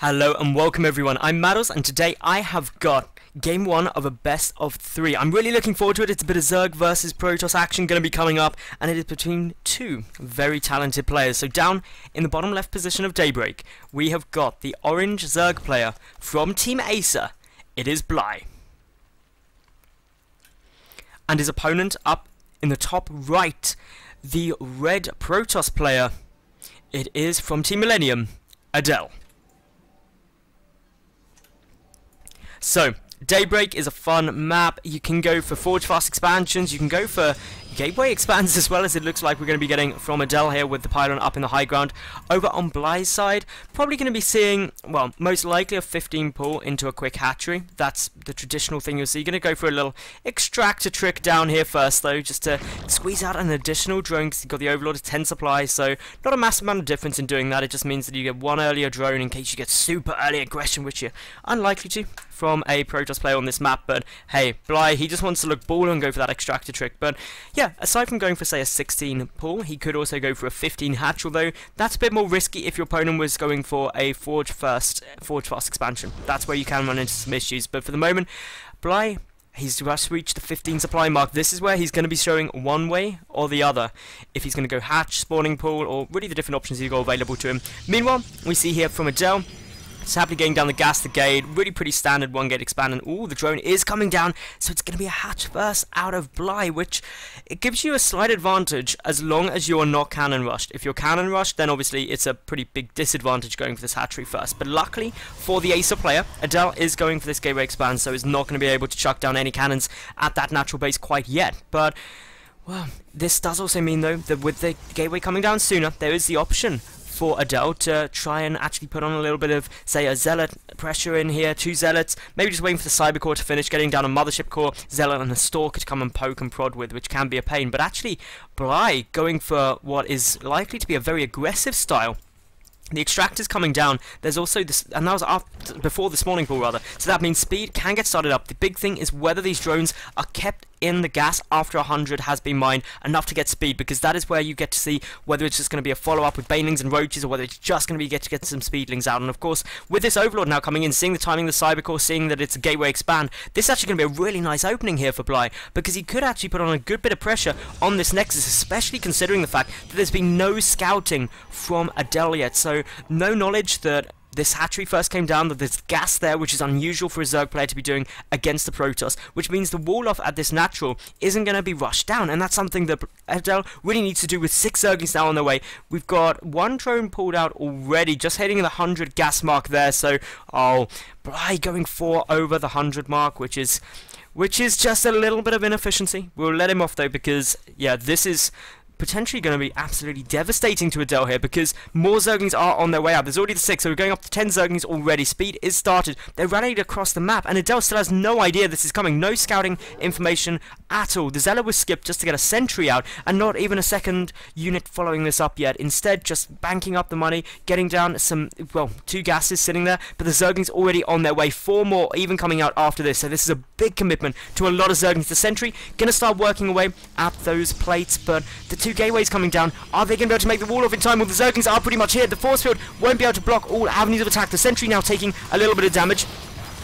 Hello and welcome everyone, I'm Madals and today I have got game 1 of a best of 3. I'm really looking forward to it. It's a bit of Zerg versus Protoss action going to be coming up, and it is between two very talented players. So down in the bottom left position of Daybreak, we have got the orange Zerg player from Team Acer. It is Bly. And his opponent up in the top right, the red Protoss player. It is from Team Millennium, Adel. So, Daybreak is a fun map. You can go for Forge Fast expansions, you can go for Gateway expands as well, as it looks like we're going to be getting from Adel here with the pylon up in the high ground. Over on Bly's side, probably going to be seeing, well, most likely a 15 pull into a quick hatchery. That's the traditional thing you'll see. You're going to go for a little extractor trick down here first though, just to squeeze out an additional drone, because you've got the Overlord of 10 supply, so not a massive amount of difference in doing that. It just means that you get one earlier drone in case you get super early aggression, which you're unlikely to from a Protoss player on this map. But hey, Bly, he just wants to look baller and go for that extractor trick. But yeah, aside from going for say a 16 pull, he could also go for a 15 hatch, although that's a bit more risky if your opponent was going for a Forge Fast expansion. That's where you can run into some issues. But for the moment, Bly, he's just reached the 15 supply mark. This is where he's going to be showing one way or the other, if he's going to go hatch, spawning pool, or really the different options he's got available to him. Meanwhile, we see here from Adel, it's happily getting down the gas, the gate, really pretty standard one gate expand, and ooh, the drone is coming down, so it's going to be a hatch first out of Bly, which it gives you a slight advantage as long as you are not cannon rushed. If you're cannon rushed, then obviously it's a pretty big disadvantage going for this hatchery first. But luckily for the Acer player, Adel is going for this gateway expand, so is not going to be able to chuck down any cannons at that natural base quite yet. But well, this does also mean though that with the gateway coming down sooner, there is the option for Adel to try and actually put on a little bit of, say, a Zealot pressure in here, 2 Zealots, maybe just waiting for the Cyber Core to finish, getting down a Mothership Core, Zealot and a Stalker to come and poke and prod with, which can be a pain. But actually, Bly going for what is likely to be a very aggressive style. The extractor's coming down. There's also this, and that was after, before the spawning pool rather, so that means speed can get started up. The big thing is whether these drones are kept in the gas after 100 has been mined, enough to get speed, because that is where you get to see whether it's just going to be a follow-up with banelings and roaches, or whether it's just going to be get some speedlings out. And of course, with this Overlord now coming in, seeing the timing of the Cyber Core, seeing that it's a gateway expand, this is actually going to be a really nice opening here for Bly, because he could actually put on a good bit of pressure on this Nexus, especially considering the fact that there's been no scouting from Adel yet, so no knowledge that this hatchery first came down, that there's gas there, which is unusual for a Zerg player to be doing against the Protoss, which means the wall off at this natural isn't going to be rushed down, and that's something that Adel really needs to do with 6 Zerglings now on their way. We've got 1 drone pulled out already, just hitting the 100 gas mark there, so Bly going 4 over the 100 mark, which is just a little bit of inefficiency. We'll let him off though, because yeah, this is potentially going to be absolutely devastating to Adel here, because more Zerglings are on their way out. There's already the 6, so we're going up to 10 Zerglings already. Speed is started. They're running across the map, and Adel still has no idea this is coming. No scouting information at all. The Zealot was skipped just to get a sentry out, and not even a second unit following this up yet. Instead, just banking up the money, getting down some, well, 2 gases sitting there, but the Zerglings already on their way. 4 more even coming out after this, so this is a big commitment to a lot of Zerglings. The sentry gonna start working away at those plates, but the 2 gateways coming down, are they going to be able to make the wall off in time? Well, the Zerglings are pretty much here. The force field won't be able to block all avenues of attack. The sentry now taking a little bit of damage.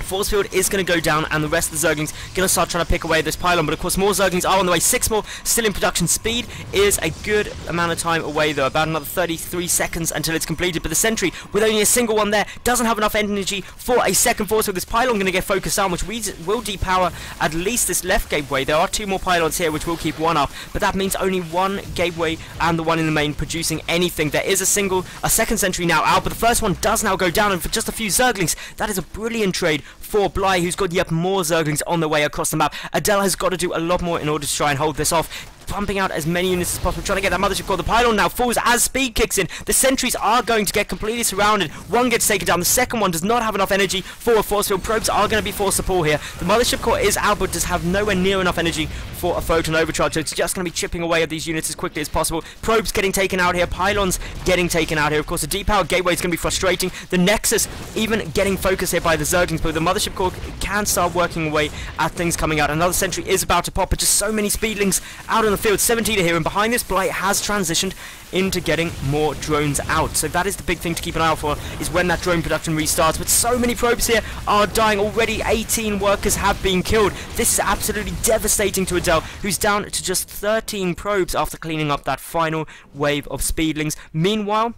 Force field is going to go down, and the rest of the Zerglings going to start trying to pick away at this pylon, but of course more Zerglings are on the way. 6 more still in production. Speed is a good amount of time away though, about another 33 seconds until it's completed, but the sentry, with only a single one there, doesn't have enough energy for a second force field. This pylon going to get focused down, which will depower at least this left gateway. There are 2 more pylons here which will keep one up, but that means only 1 gateway and the one in the main producing anything. There is a second sentry now out, but the first one does now go down, and for just a few Zerglings, that is a brilliant trade for Bly, who's got yet more Zerglings on the way across the map. Adel has got to do a lot more in order to try and hold this off, pumping out as many units as possible, trying to get that Mothership Core. The pylon now falls as speed kicks in. The sentries are going to get completely surrounded. 1 gets taken down. The second one does not have enough energy for a force field. Probes are going to be forced to pull here. The Mothership Core is out, but does have nowhere near enough energy for a photon overcharge, so it's just going to be chipping away at these units as quickly as possible. Probes getting taken out here. Pylons getting taken out here. Of course, the depowered gateway is going to be frustrating. The Nexus even getting focused here by the Zerglings, but the Mothership Core can start working away at things coming out. Another sentry is about to pop, but just so many speedlings out on the the field. 17 here, and behind this, Blight has transitioned into getting more drones out. So that is the big thing to keep an eye out for, is when that drone production restarts. But so many probes here are dying already. 18 workers have been killed. This is absolutely devastating to Adel, who's down to just 13 probes after cleaning up that final wave of speedlings. Meanwhile,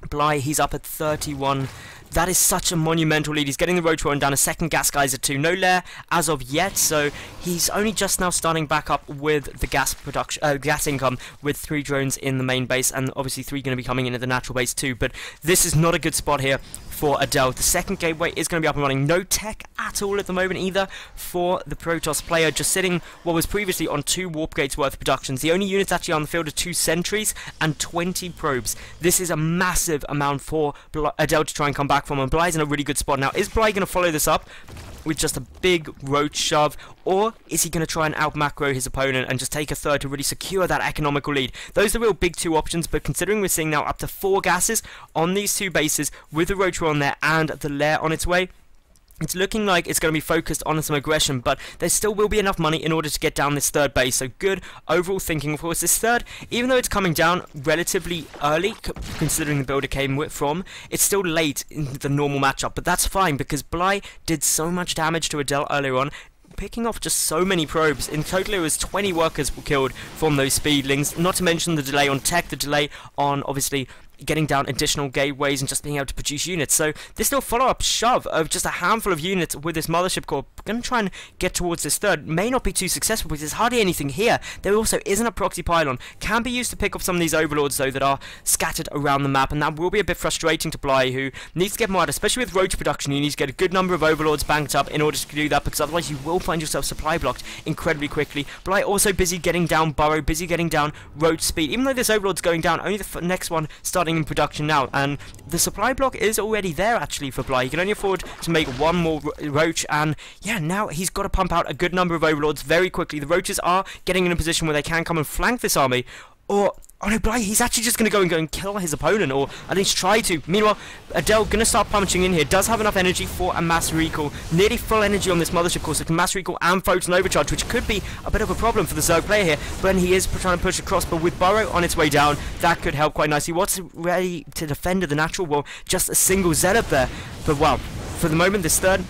Bly, he's up at 31. That is such a monumental lead. He's getting the roach one down, a second gas geyser too. No lair as of yet, so he's only just now starting back up with the gas production, gas income, with 3 drones in the main base, and obviously 3 going to be coming in at the natural base too. But this is not a good spot here for Adel. The second gateway is going to be up and running. No tech at all at the moment either for the Protoss player, just sitting what was previously on 2 warp gates worth of productions. The only units actually on the field are 2 sentries and 20 probes. This is a massive amount for Adel to try and come back from, and Bly's in a really good spot now. Is Bly going to follow this up with just a big roach shove, or is he going to try and out macro his opponent and just take a third to really secure that economical lead? Those are the real big 2 options, but considering we're seeing now up to 4 gases on these 2 bases with the roach on there and the lair on its way, it's looking like it's going to be focused on some aggression, but there still will be enough money in order to get down this 3rd base. So good overall thinking. Of course, this 3rd, even though it's coming down relatively early, considering the build it came from, it's still late in the normal matchup. But that's fine, because Bly did so much damage to Adel earlier on, picking off just so many probes. In total, it was 20 workers were killed from those speedlings, not to mention the delay on tech, the delay on, obviously, getting down additional gateways and just being able to produce units. So this little follow-up shove of just a handful of units with this mothership core, going to try and get towards this 3rd, may not be too successful because there's hardly anything here. There also isn't a proxy pylon. Can be used to pick off some of these overlords though that are scattered around the map, and that will be a bit frustrating to Bly, who needs to get more out, especially with roach production. You need to get a good number of overlords banked up in order to do that, because otherwise you will find yourself supply blocked incredibly quickly. Bly also busy getting down burrow, busy getting down roach speed. Even though this overlord's going down, only the next one starting in production now, and the supply block is already there actually for Bly. He can only afford to make 1 more roach, and yeah, now he's got to pump out a good number of overlords very quickly. The roaches are getting in a position where they can come and flank this army, or oh no, Bly, he's actually just going to go and kill his opponent, or at least try to. Meanwhile, Adel going to start punching in here. Does have enough energy for a mass recall. Nearly full energy on this mothership course. It can mass recall and photon overcharge, which could be a bit of a problem for the Zerg player here. But he is trying to push across, but with Burrow on its way down, that could help quite nicely. What's ready to defend the natural wall? Just a single Z up there. But wow, for the moment, this 3rd,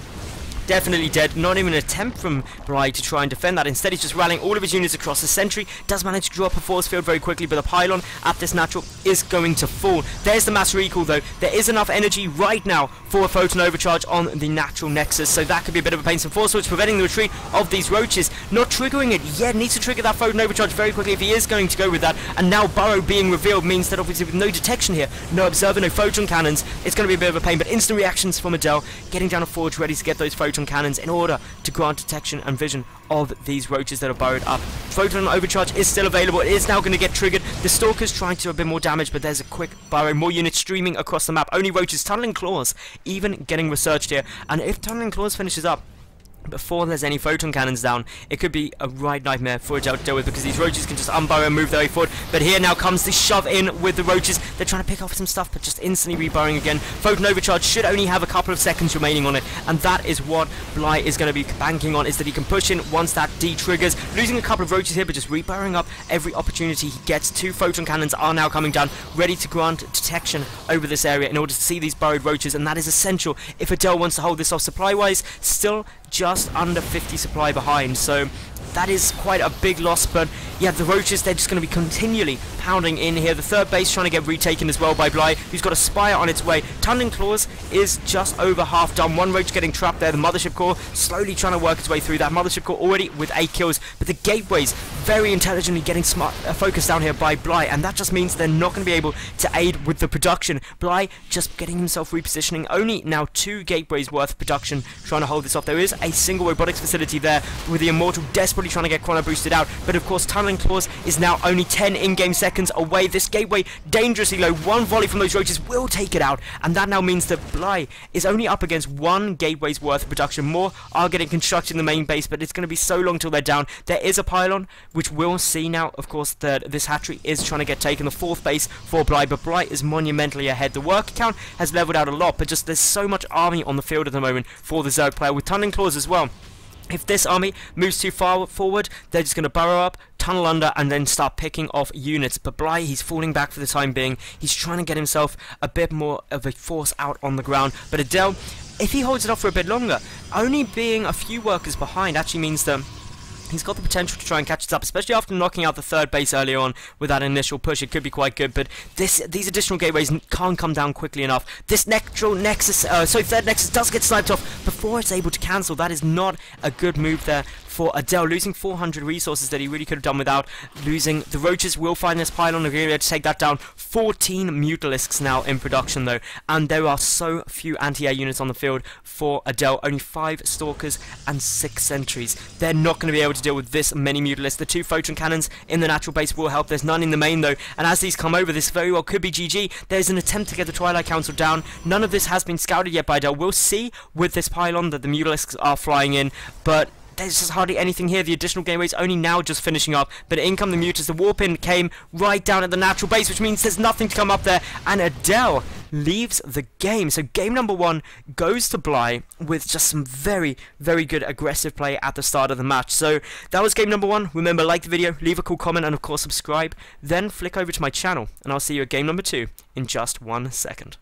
definitely dead. Not even an attempt from Bly to try and defend that. Instead, he's just rallying all of his units across. The sentry does manage to draw up a force field very quickly, but the pylon at this natural is going to fall. There's the mass recall, though. There is enough energy right now for a photon overcharge on the natural nexus, so that could be a bit of a pain. Some force switch preventing the retreat of these roaches. Not triggering it yet. Needs to trigger that photon overcharge very quickly if he is going to go with that. And now Burrow being revealed means that obviously with no detection here, no observer, no photon cannons, it's going to be a bit of a pain. But instant reactions from Adel, getting down a forge ready to get those photon cannons in order to grant detection and vision of these roaches that are burrowed up. Photon overcharge is still available. It is now going to get triggered. The Stalker's trying to do a bit more damage, but there's a quick burrow. More units streaming across the map. Only roaches. Tunneling Claws even getting researched here. And if Tunneling Claws finishes up before there's any photon cannons down, it could be a right nightmare for Adel to deal with, because these roaches can just unburrow and move their way forward. But here now comes the shove in with the roaches. They're trying to pick off some stuff, but just instantly reburrowing again. Photon overcharge should only have a couple of seconds remaining on it, and that is what Bly is going to be banking on, is that he can push in once that triggers. Losing a couple of roaches here, but just reburrowing up every opportunity he gets. 2 photon cannons are now coming down, ready to grant detection over this area in order to see these burrowed roaches, and that is essential if Adel wants to hold this off. Supply-wise, still just under 50 supply behind, so that is quite a big loss. But yeah, the roaches, they're just going to be continually pounding in here. The 3rd base trying to get retaken as well by Bly, who's got a Spire on its way. Tunneling Claws is just over half done. 1 roach getting trapped there. The mothership core slowly trying to work its way through. That mothership core already with 8 kills, but the gateways very intelligently getting focused down here by Bly, and that just means they're not going to be able to aid with the production. Bly just getting himself repositioning. Only now 2 gateways worth of production trying to hold this off. There is a single robotics facility there with the Immortal desperately trying to get chrono boosted out, but of course Tunneling Claws is now only 10 in-game seconds away. This gateway dangerously low. 1 volley from those roaches will take it out, and that now means that Bly is only up against 1 gateway's worth of production. More are getting constructed in the main base, but it's going to be so long till they're down. There is a pylon, which we'll see now, of course, that this hatchery is trying to get taken. The 4th base for Bly, but Bly is monumentally ahead. The work count has leveled out a lot, but just there's so much army on the field at the moment for the Zerg player, with Tunneling Claws as well. If this army moves too far forward, they're just going to burrow up, tunnel under, and then start picking off units. But Bly, he's falling back for the time being. He's trying to get himself a bit more of a force out on the ground. But Adel, if he holds it off for a bit longer, only being a few workers behind actually means that he's got the potential to try and catch us up, especially after knocking out the third base earlier on with that initial push. It could be quite good, but these additional gateways can't come down quickly enough. This third nexus does get sniped off before it's able to cancel. That is not a good move there for Adel, losing 400 resources that he really could have done without. Losing the roaches will find this pylon. They're going to be able to take that down. 14 Mutalisks now in production though, and there are so few anti-air units on the field for Adel. Only 5 Stalkers and 6 Sentries. They're not going to be able to deal with this many Mutalisks. The 2 Photon Cannons in the natural base will help. There's none in the main though, and as these come over, this very well could be GG. There's an attempt to get the Twilight Council down. None of this has been scouted yet by Adel. We'll see with this pylon that the Mutalisks are flying in, but there's just hardly anything here. The additional gateways only now just finishing up, but in come the Mutas. The warp-in came right down at the natural base, which means there's nothing to come up there, and Adel leaves the game. So game number 1 goes to Bly with just some very, very good aggressive play at the start of the match. So that was game number 1. Remember, like the video, leave a cool comment, and of course subscribe. Then flick over to my channel, and I'll see you at game number 2 in just 1 second.